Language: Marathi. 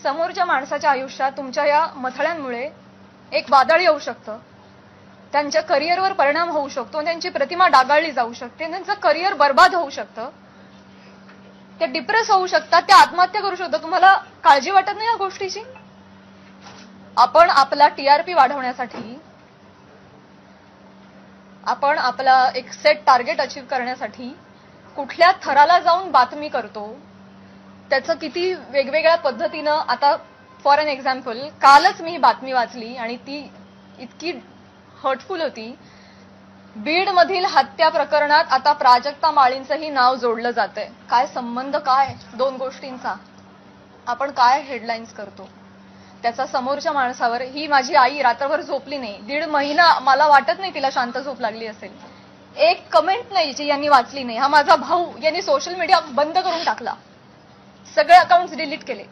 समोरच्या माणसाच्या आयुष्यात तुमच्या या मथळ्यांमुळे एक वादळ येऊ शकतं, त्यांच्या करिअरवर परिणाम होऊ शकतो, त्यांची प्रतिमा डागाळली जाऊ शकते, त्यांचं करिअर बर्बाद होऊ शकतं, ते डिप्रेस होऊ शकतात, ते आत्महत्या करू शकतात. तुम्हाला काळजी वाटत नाही या गोष्टीची? आपण आपला टीआरपी वाढवण्यासाठी, आपण आपला एक सेट टार्गेट अचीव्ह करण्यासाठी कुठल्या थराला जाऊन बातमी करतो, त्याचं किती वेगवेगळ्या पद्धतीनं. आता फॉर एन एक्झाम्पल, कालच मी ही बातमी वाचली आणि ती इतकी हर्टफुल होती. बीड मधील हत्या प्रकरणात आता प्राजक्ता माळींचंही नाव जोडलं जातंय. काय संबंध, काय दोन गोष्टींचा? आपण काय हेडलाईन्स करतो त्याचा समोरच्या माणसावर. ही माझी आई रात्रभर झोपली नाही, 1.5 महिना, मला वाटत नाही तिला शांत झोप लागली असेल. एक कमेंट नाही जी यांनी वाचली नाही. हा माझा भाऊ, यांनी सोशल मीडिया बंद करून टाकला, सगळे अकाउंट्स डिलीट केले.